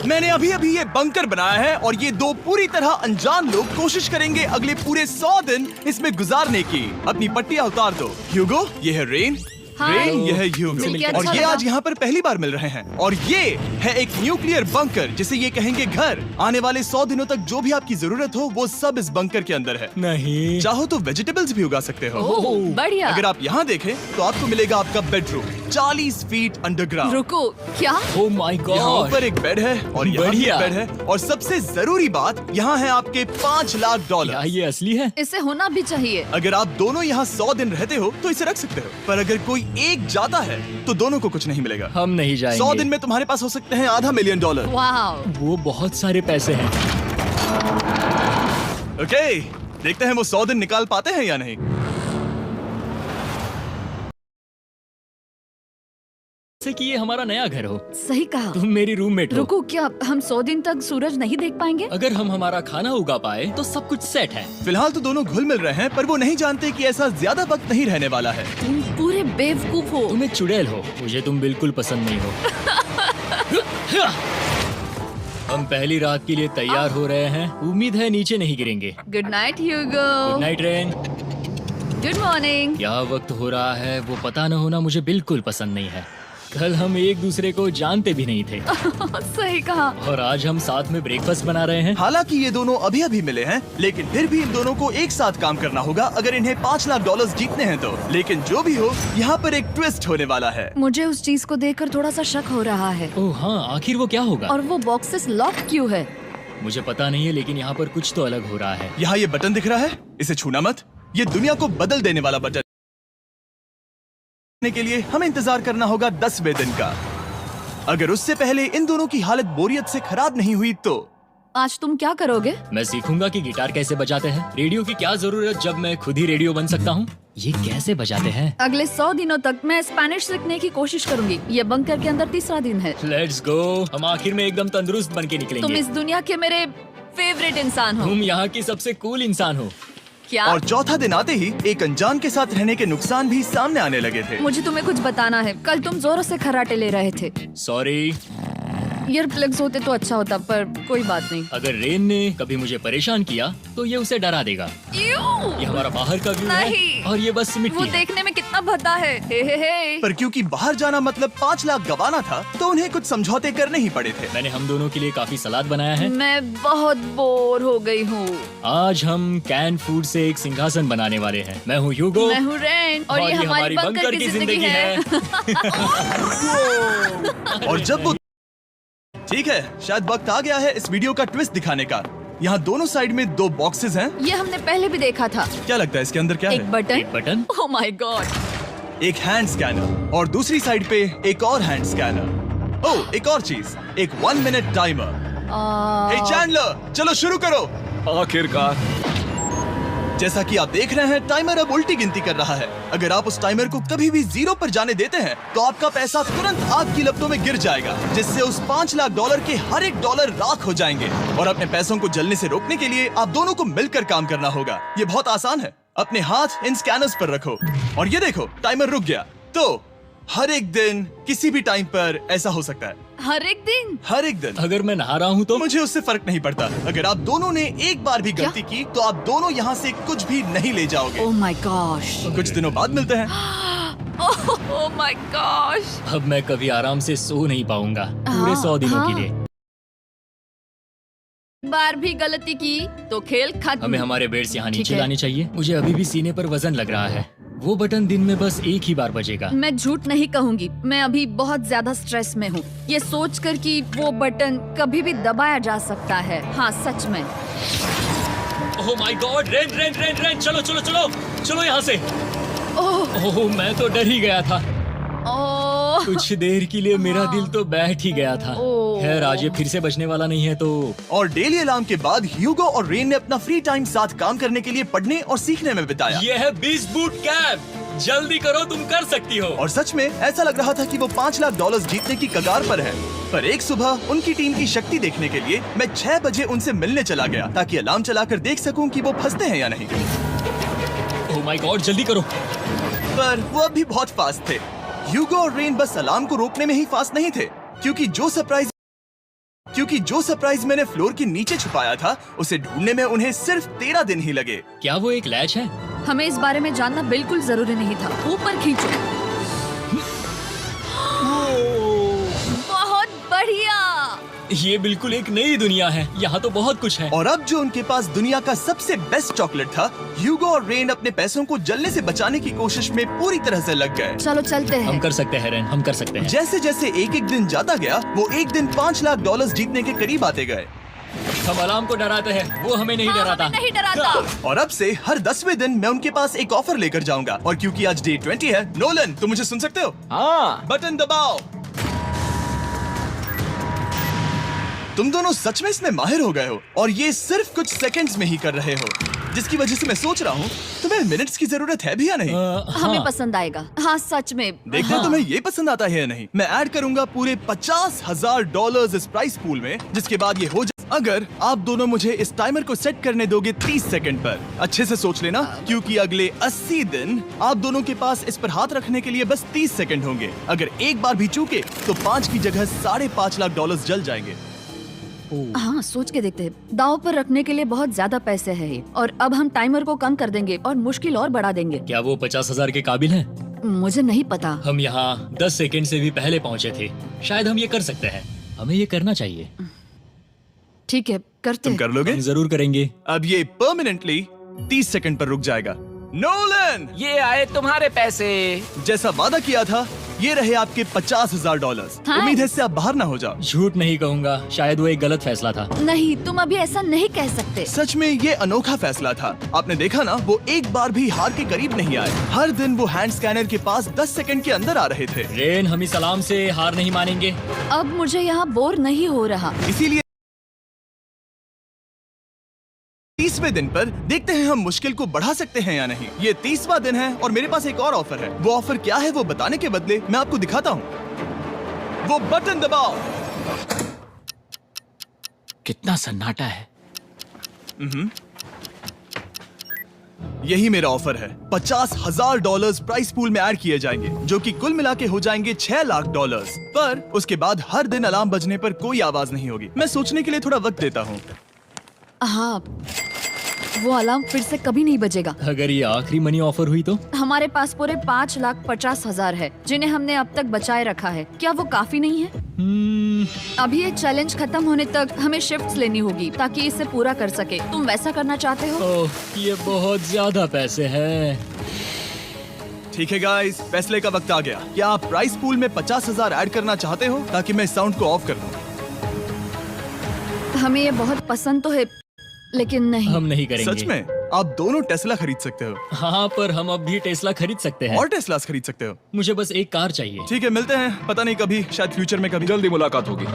मैंने अभी अभी ये बंकर बनाया है और ये दो पूरी तरह अनजान लोग कोशिश करेंगे अगले पूरे 100 दिन इसमें गुजारने की। अपनी पट्टियां उतार दो। ह्यूगो, ये है रेन। रेन, ये है ह्यूगो। और ये आज यहाँ पर पहली बार मिल रहे हैं। और ये है एक न्यूक्लियर बंकर जिसे ये कहेंगे घर। आने वाले 100 दिनों तक जो भी आपकी जरूरत हो वो सब इस बंकर के अंदर है। नहीं, चाहो तो वेजिटेबल्स भी उगा सकते हो। बढ़िया। अगर आप यहाँ देखें तो आपको मिलेगा आपका बेडरूम 40 फीट अंडरग्राउंड। रुको, क्या? ओह माय यहाँ गॉड। ऊपर एक बेड है और यहाँ भी बढ़िया। एक बेड है और सबसे जरूरी बात यहाँ है आपके $5 लाख। क्या ये असली है? इसे होना भी चाहिए। अगर आप दोनों यहाँ 100 दिन रहते हो तो इसे रख सकते हो, पर अगर कोई एक जाता है तो दोनों को कुछ नहीं मिलेगा। हम नहीं जाएंगे। 100 दिन में तुम्हारे पास हो सकते हैं $500 मिलियन। वाह, वो बहुत सारे पैसे हैं। ओके, देखते हैं वो 100 दिन निकाल पाते हैं या नहीं। जैसे कि ये हमारा नया घर हो। सही कहा। तुम मेरी रूममेट हो। रुको, क्या हम 100 दिन तक सूरज नहीं देख पाएंगे? अगर हम हमारा खाना उगा पाए तो सब कुछ सेट है। फिलहाल तो दोनों घुल मिल रहे हैं, पर वो नहीं जानते कि ऐसा ज्यादा वक्त नहीं रहने वाला है। तुम पूरे बेवकूफ हो। तुम एक चुड़ैल हो, मुझे तुम बिल्कुल पसंद नहीं हो। हम पहली रात के लिए तैयार हो रहे हैं। उम्मीद है नीचे नहीं गिरेंगे। Good night Hugo. Good night Ren. Good morning. क्या वक्त हो रहा है वो पता न होना मुझे बिल्कुल पसंद नहीं है। कल हम एक दूसरे को जानते भी नहीं थे सही कहा। और आज हम साथ में ब्रेकफास्ट बना रहे हैं। हालांकि ये दोनों अभी अभी मिले हैं, लेकिन फिर भी इन दोनों को एक साथ काम करना होगा अगर इन्हें $5 लाख जीतने हैं तो। लेकिन जो भी हो, यहाँ पर एक ट्विस्ट होने वाला है। मुझे उस चीज को देखकर थोड़ा सा शक हो रहा है। ओह हाँ, आखिर वो क्या होगा? और वो बॉक्सेस लॉक क्यों है? मुझे पता नहीं है, लेकिन यहाँ पर कुछ तो अलग हो रहा है। यहाँ ये बटन दिख रहा है, इसे छूना मत। ये दुनिया को बदल देने वाला बटन के लिए हमें इंतजार करना होगा 10वें दिन का। अगर उससे पहले इन दोनों की हालत बोरियत से खराब नहीं हुई तो आज तुम क्या करोगे? मैं सीखूंगा कि गिटार कैसे बजाते हैं। रेडियो की क्या जरूरत जब मैं खुद ही रेडियो बन सकता हूँ। ये कैसे बजाते हैं? अगले 100 दिनों तक मैं स्पेनिश सीखने की कोशिश करूंगी। ये बंकर के अंदर तीसरा दिन है। Let's go. हम आखिर में एकदम तंदुरुस्त बन के तुम निकलेंगे। इस दुनिया के मेरे फेवरेट इंसान हो। तुम यहाँ की सबसे कूल इंसान हो। क्या? और चौथा दिन आते ही एक अनजान के साथ रहने के नुकसान भी सामने आने लगे थे। मुझे तुम्हें कुछ बताना है। कल तुम जोरों से खर्राटे ले रहे थे। सॉरी। ईयर प्लग्स होते तो अच्छा होता, पर कोई बात नहीं। अगर रेन ने कभी मुझे परेशान किया तो ये उसे डरा देगा। ये हमारा बाहर का व्यू है नहीं। और ये बस वो मिट्टी है। देखने में कितना भद्दा है। हे। पर क्योंकि बाहर जाना मतलब 5 लाख गंवाना था, तो उन्हें कुछ समझौते करने ही पड़े थे। मैंने हम दोनों के लिए काफी सलाद बनाया है। मैं बहुत बोर हो गई हूँ। आज हम कैन फूड से एक सिंहासन बनाने वाले हैं। मैं हूँ ह्यूगो। मैं हूँ रेन और ये हमारी बंकर की जिंदगी है। और जब वो ठीक है, शायद वक्त आ गया है इस वीडियो का ट्विस्ट दिखाने का। यहाँ दोनों साइड में 2 बॉक्सेस हैं। ये हमने पहले भी देखा था। क्या लगता है इसके अंदर क्या एक है? Button. Button. Oh my God. एक हैंड स्कैनर और दूसरी साइड पे एक और हैंड स्कैनर। ओह, एक और चीज, एक 1 मिनट टाइमर। हे चैंडलर, चलो शुरू करो। आखिरकार। जैसा कि आप देख रहे हैं, टाइमर अब उल्टी गिनती कर रहा है। अगर आप उस टाइमर को कभी भी 0 पर जाने देते हैं तो आपका पैसा तुरंत आग की लपटों में गिर जाएगा, जिससे उस $5 लाख के हर एक डॉलर राख हो जाएंगे। और अपने पैसों को जलने से रोकने के लिए आप दोनों को मिलकर काम करना होगा। ये बहुत आसान है। अपने हाथ इन स्कैनर्स पर रखो और ये देखो, टाइमर रुक गया। तो हर एक दिन किसी भी टाइम पर ऐसा हो सकता है। हर एक दिन? हर एक दिन। अगर मैं नहा रहा हूँ तो मुझे उससे फर्क नहीं पड़ता। अगर आप दोनों ने एक बार भी गलती की तो आप दोनों यहाँ से कुछ भी नहीं ले जाओगे। Oh my gosh. कुछ दिनों बाद मिलते हैं। Oh my gosh. अब मैं कभी आराम से सो नहीं पाऊंगा पूरे 100 दिनों के लिए। बार भी गलती की तो खेल खत्म। हमें हमारे बेड्स यहाँ ठीक नीचे है। लाने चाहिए। मुझे अभी भी सीने पर वजन लग रहा है। वो बटन दिन में बस एक ही बार बजेगा। मैं झूठ नहीं कहूंगी, मैं अभी बहुत ज्यादा स्ट्रेस में हूँ, ये सोचकर कि वो बटन कभी भी दबाया जा सकता है। हाँ सच में। Oh my God, rain rain rain rain, चलो चलो चलो चलो यहाँ से। ओह मैं तो डर ही गया था। ओह कुछ देर के लिए मेरा दिल तो बैठ ही गया था। ओह। खैर आज ये फिर से बचने वाला नहीं है तो। और डेली अलार्म के बाद ह्यूगो और रेन ने अपना फ्री टाइम साथ काम करने के लिए पढ़ने और सीखने में बिताया। ये है 20 बूट कैम्प। जल्दी करो, तुम कर सकती हो। और सच में ऐसा लग रहा था कि वो $5 लाख जीतने की कगार पर है। पर एक सुबह उनकी टीम की शक्ति देखने के लिए मैं 6 बजे उनसे मिलने चला गया, ताकि अलार्म चलाकर देख सकूं कि वो फंसते हैं या नहीं। ओह माय गॉड, जल्दी करो। पर वो अब भी बहुत फास्ट थे। ह्यूगो और रेन बस अलार्म को रोकने में ही फास्ट नहीं थे, क्योंकि जो सरप्राइज क्योंकि जो सरप्राइज मैंने फ्लोर के नीचे छुपाया था उसे ढूंढने में उन्हें सिर्फ 13 दिन ही लगे। क्या वो एक लैच है? हमें इस बारे में जानना बिल्कुल जरूरी नहीं था। ऊपर खींचो। बहुत बढ़िया। ये बिल्कुल एक नई दुनिया है। यहाँ तो बहुत कुछ है। और अब जो उनके पास दुनिया का सबसे बेस्ट चॉकलेट था, ह्यूगो और रेन अपने पैसों को जलने से बचाने की कोशिश में पूरी तरह से लग गए। चलो चलते हम हैं। कर सकते हैं रेन, हम कर सकते हैं। जैसे जैसे एक एक दिन जाता गया वो एक दिन $5 लाख जीतने के करीब आते गए। हम अलार्म को डराते हैं, वो हमें नहीं हाँ, डराता। हमें नहीं डराता। और अब से हर 10वें दिन मैं उनके पास एक ऑफर लेकर जाऊंगा। और क्योंकि आज डे 20 है, नोलन तुम मुझे सुन सकते हो? हाँ। बटन दबाओ। तुम दोनों सच में इसमें माहिर हो गए हो और ये सिर्फ कुछ सेकंड्स में ही कर रहे हो, जिसकी वजह से मैं सोच रहा हूँ तुम्हें मिनट्स की जरूरत है भी या नहीं। हमें हाँ। पसंद आएगा। हाँ सच में। देखते हैं तुम्हें ये पसंद आता है या नहीं। मैं ऐड करूंगा पूरे $50,000 इस प्राइस पूल में, जिसके बाद ये हो जाए अगर आप दोनों मुझे इस टाइमर को सेट करने दोगे 30 सेकंड पर। अच्छे से सोच लेना, क्योंकि अगले 80 दिन आप दोनों के पास इस पर हाथ रखने के लिए बस 30 सेकंड होंगे। अगर एक बार भी चूके तो 5 की जगह $5.5 लाख जल जाएंगे। हाँ सोच के देखते हैं। दांव पर रखने के लिए बहुत ज्यादा पैसे है ये। और अब हम टाइमर को कम कर देंगे और मुश्किल और बढ़ा देंगे। क्या वो 50,000 के काबिल हैं? मुझे नहीं पता। हम यहाँ 10 सेकंड से भी पहले पहुँचे थे। शायद हम ये कर सकते हैं। हमें ये करना चाहिए। ठीक है करते तुम हैं। कर लोगे? हम जरूर करेंगे। अब ये परमानेंटली 30 सेकंड पर रुक जाएगा। नोलन, ये आए तुम्हारे पैसे। जैसा वादा किया था, ये रहे आपके $50,000। हाँ। उम्मीद है इससे आप बाहर ना हो जाओ। झूठ नहीं कहूँगा, शायद वो एक गलत फैसला था। नहीं तुम अभी ऐसा नहीं कह सकते। सच में ये अनोखा फैसला था। आपने देखा ना, वो एक बार भी हार के करीब नहीं आए। हर दिन वो हैंड स्कैनर के पास 10 सेकंड के अंदर आ रहे थे। रेन, हम इस अलार्म से हार नहीं मानेंगे। अब मुझे यहाँ बोर नहीं हो रहा। इसीलिए 30वें दिन पर देखते हैं हम मुश्किल को बढ़ा सकते हैं या नहीं। ये 30वां दिन है और मेरे पास एक और ऑफर है। वो ऑफर क्या है वो बताने के बदले मैं आपको दिखाता हूँ। वो बटन दबाओ। कितना सन्नाटा है। यही मेरा ऑफर है। $50,000 प्राइस पूल में ऐड किए जाएंगे, जो कि कुल मिला के हो जाएंगे $6 लाख। पर उसके बाद हर दिन अलार्म बजने पर कोई आवाज नहीं होगी। मैं सोचने के लिए थोड़ा वक्त देता हूँ। हाँ वो अलार्म फिर से कभी नहीं बजेगा। अगर ये आखिरी मनी ऑफर हुई तो? हमारे पास पूरे $5,50,000 है, जिन्हें हमने अब तक बचाए रखा है। क्या वो काफी नहीं है? अभी ये चैलेंज खत्म होने तक हमें शिफ्ट्स लेनी होगी ताकि इसे पूरा कर सके। तुम वैसा करना चाहते हो? ओह, ये बहुत ज्यादा पैसे हैं। ठीक है गाइस, फैसले का वक्त आ गया। क्या आप प्राइस पूल में 50,000 ऐड करना चाहते हो ताकि मैं साउंड को ऑफ कर दूं? हमें ये बहुत पसंद तो है, लेकिन नहीं। हम नहीं करेंगे। सच में? आप दोनों टेस्ला खरीद सकते हो हाँ, पर हम अब भी टेस्ला खरीद सकते हैं। और टेस्लास खरीद सकते हो। मुझे बस एक कार चाहिए। ठीक है, मिलते हैं। पता नहीं कभी, शायद फ्यूचर में कभी। जल्दी मुलाकात होगी।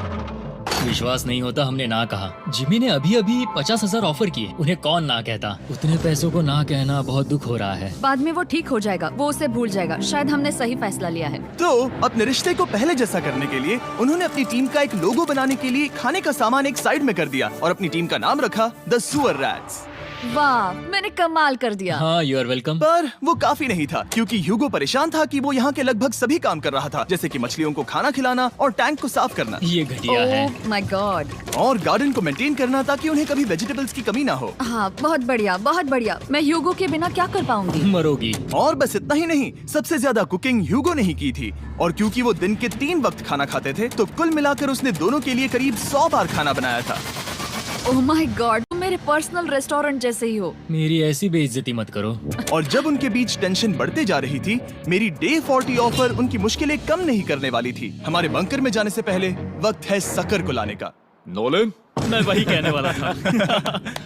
विश्वास नहीं होता हमने ना कहा। जिमी ने अभी अभी 50,000 ऑफर किए। उन्हें कौन ना कहता। उतने पैसों को ना कहना बहुत दुख हो रहा है। बाद में वो ठीक हो जाएगा, वो उसे भूल जाएगा। शायद हमने सही फैसला लिया है। तो अपने रिश्ते को पहले जैसा करने के लिए उन्होंने अपनी टीम का एक लोगो बनाने के लिए खाने का सामान एक साइड में कर दिया और अपनी टीम का नाम रखा द सुअर रैट्स। वाह, मैंने कमाल कर दिया। हाँ, यू आर वेलकम। पर वो काफी नहीं था, क्योंकि ह्यूगो परेशान था कि वो यहाँ के लगभग सभी काम कर रहा था, जैसे कि मछलियों को खाना खिलाना और टैंक को साफ करना ये घटिया है। Oh my God. और गार्डन को मेंटेन करना ताकि उन्हें कभी वेजिटेबल्स की कमी ना हो। हाँ बहुत बढ़िया, बहुत बढ़िया। मैं ह्यूगो के बिना क्या कर पाऊंगी? मरोगी। और बस इतना ही नहीं, सबसे ज्यादा कुकिंग ह्यूगो ने ही की थी। और क्योंकि वो दिन के 3 वक्त खाना खाते थे, तो कुल मिलाकर उसने दोनों के लिए करीब 100 बार खाना बनाया था। ओह माय गॉड, तुम मेरे पर्सनल रेस्टोरेंट जैसे ही हो। मेरी ऐसी बेइज्जती मत करो। और जब उनके बीच टेंशन बढ़ते जा रही थी, मेरी डे 40 ऑफर उनकी मुश्किलें कम नहीं करने वाली थी। हमारे बंकर में जाने से पहले वक्त है सकर को लाने का। नोलन। मैं वही कहने वाला था।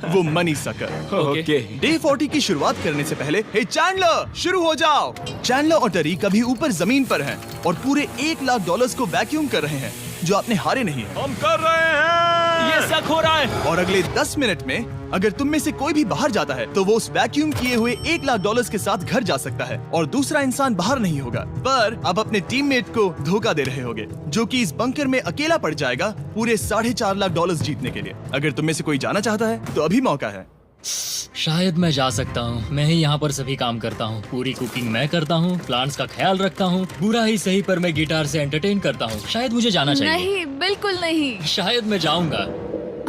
वो मनी सकर। ओके। डे 40 की शुरुआत करने से पहले, हे चैंडलर, शुरू हो जाओ। चैंडलर और टरीक अभी ऊपर जमीन पर हैं और पूरे $1 लाख को वैक्यूम कर रहे हैं, जो आपने हारे नहीं है। हम कर रहे हैं। ये शक हो रहा है। और अगले 10 मिनट में अगर तुम में से कोई भी बाहर जाता है, तो वो उस वैक्यूम किए हुए $1 लाख के साथ घर जा सकता है और दूसरा इंसान बाहर नहीं होगा। पर अब अपने टीममेट को धोखा दे रहे होगे, जो कि इस बंकर में अकेला पड़ जाएगा पूरे $4.5 लाख जीतने के लिए। अगर तुम में से कोई जाना चाहता है, तो अभी मौका है। शायद मैं जा सकता हूँ। मैं ही यहाँ पर सभी काम करता हूँ। पूरी कुकिंग मैं करता हूँ, प्लांट्स का ख्याल रखता हूँ। बुरा ही सही पर मैं गिटार से एंटरटेन करता हूँ। शायद मुझे जाना चाहिए। नहीं, बिल्कुल नहीं। शायद मैं जाऊंगा।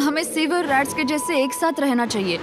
हमें सीवर रैट्स के जैसे एक साथ रहना चाहिए।